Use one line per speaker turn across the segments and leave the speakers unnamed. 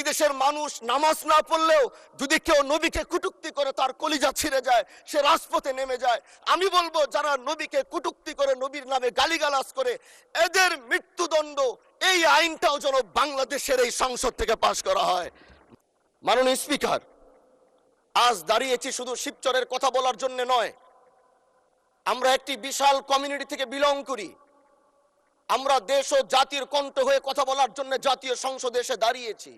দেশের মানুষ নামাজ না পড়লেও যদি কেউ নবীকে কটূক্তি করে তার কলিজা ছিঁড়ে যায়, সে রাজপথে নেমে যায়। আমি বলবো যারা নবীকে কটূক্তি করে, নবীর নামে গালিগালাজ করে, এদের মৃত্যুদণ্ড, এই আইনটাও যেন বাংলাদেশের এই সংসদ থেকে পাশ করা হয়। মাননীয় স্পিকার, আজ দাঁড়িয়েছি শুধু শিবচরের কথা বলার জন্য নয়। আমরা একটি বিশাল কমিউনিটি থেকে বিলং করি। আমরা দেশ ও জাতির কণ্ঠ হয়ে কথা বলার জন্য জাতীয় সংসদে এসে দাঁড়িয়েছি।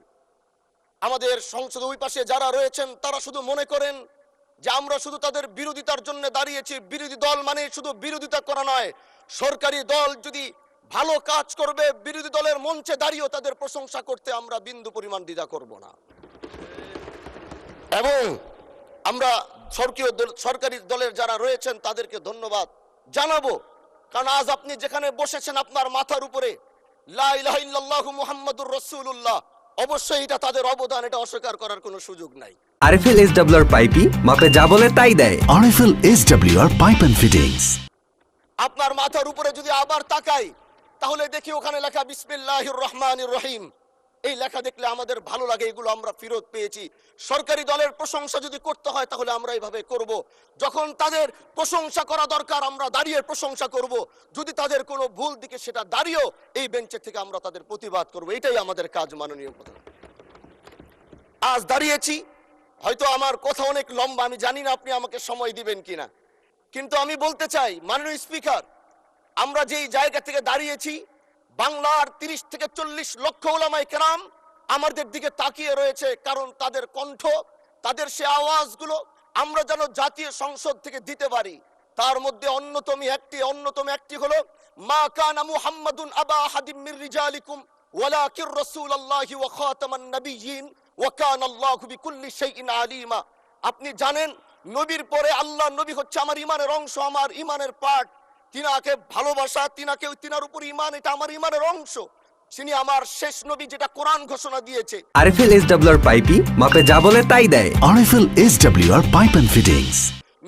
আমাদের সংসদে ওই পাশে যারা রয়েছেন তারা শুধু মনে করেন যে আমরা শুধু তাদের বিরোধিতার জন্য দাঁড়িয়েছি। বিরোধী দল মানে শুধু বিরোধিতা করা নয়, সরকারি দল যদি ভালো কাজ করবে, বিরোধী দলের মঞ্চে দাঁড়িয়েও তাদের প্রশংসা করতে আমরা বিন্দু পরিমাণ দ্বিধা করব না। এবং আমরা সরকারি দলের যারা রয়েছেন তাদেরকে ধন্যবাদ জানাবো, কারণ আজ আপনি যেখানে বসেছেন আপনার মাথার উপরে লা ইলাহা ইল্লাল্লাহু মুহাম্মাদুর রাসূলুল্লাহ, অবশ্যই এটা তাদের অবদান, এটা অস্বীকার করার কোনো সুযোগ নাই।
আরএফএল এসডব্লিউআর পাইপি মাপে যা বলে তাই দেয়।
RFL SWR pipe and fittings.
আপনার মাথার উপরে যদি আবার তাকাই তাহলে দেখি ওখানে লেখা বিসমিল্লাহির রহমানির রহিম। এই লেখা দেখলে আমাদের ভালো লাগে, এগুলো আমরা ফেরত পেয়েছি। সরকারি দলের প্রশংসা যদি করতে হয় তাহলে আমরা এইভাবে করব। যখন তাদের প্রশংসা করা দরকার আমরা দাঁড়িয়ে প্রশংসা করব, যদি তাদের কোনো ভুল দিকে সেটা দাঁড়িয়েও এই বেঞ্চের থেকে আমরা তাদের প্রতিবাদ করব। এটাই আমাদের কাজ। মাননীয় প্রধান, আজ দাঁড়িয়েছি, হয়তো আমার কথা অনেক লম্বা, আমি জানি না আপনি আমাকে সময় দিবেন কিনা, কিন্তু আমি বলতে চাই মাননীয় স্পিকার, আমরা যেই জায়গা থেকে দাঁড়িয়েছি, বাংলার 30 থেকে 40 লক্ষ উলামায়ে কেরাম আমাদের দিকে তাকিয়ে রয়েছে, কারণ তাদের কণ্ঠ, তাদের সে আওয়াজগুলো আমরা যেন জাতীয় সংসদ থেকে দিতে পারি। তার মধ্যে অন্যতম একটি হলো মা কানা মুহাম্মাদুন আবা আহাদিম মির রিজালিকুম ওয়ালাকির রাসূলুল্লাহি ওয়া খাতামান নাবিয়্যিন ওয়া কানা আল্লাহু বিকুল্লি শাইইন আলিমা। আপনি জানেন নবীর পরে আল্লাহ নবী হচ্ছে আমার ইমানের অংশ, আমার ইমানের পার্ট। তিনাকে ভালোবাসা, তিনার উপর ইমান, এটা আমার ইমানের অংশ। তিনি আমার শেষ নবী, যেটা কোরআন ঘোষণা দিয়েছে।
আরএফএল এসডব্লিউআর পাইপি মাপে যা বলে তাই দেয়।
RFL SWR pipe and fittings.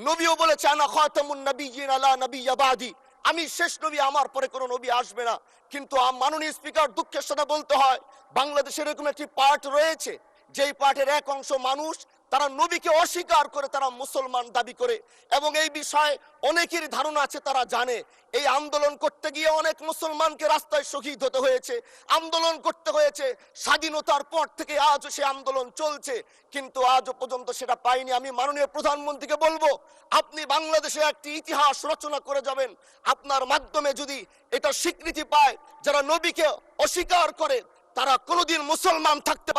নবীও বলেছে আনা খাতামুন নাবিয়্যিন আলা নাবিয়্যা বাদি, আমি শেষ নবী, আমার পরে কোনো নবী আসবে না। কিন্তু মাননীয় স্পিকার, দুঃখের সাথে বলতে হয় বাংলাদেশের এরকম একটি পার্ট রয়েছে, যেই পার্টের এক অংশ মানুষ তারা নবীকে অস্বীকার করে, তারা মুসলমান দাবি করে, এবং এই বিষয়ে অনেকেরই ধারণা আছে, তারা জানে। এই আন্দোলন করতে গিয়ে অনেক মুসলমানকে রাস্তায় শহীদ হতে হয়েছে, আন্দোলন করতে হয়েছে। স্বাধীনতার পর থেকে আজও সে আন্দোলন চলছে, কিন্তু আজও পর্যন্ত সেটা পাইনি। আমি মাননীয় প্রধানমন্ত্রীকে বলবো, আপনি বাংলাদেশে একটি ইতিহাস রচনা করে যাবেন। আপনার মাধ্যমে যদি এটা স্বীকৃতি পায়, যারা নবীকে অস্বীকার করে তারা কোনোদিন মুসলমান থাকতে পারে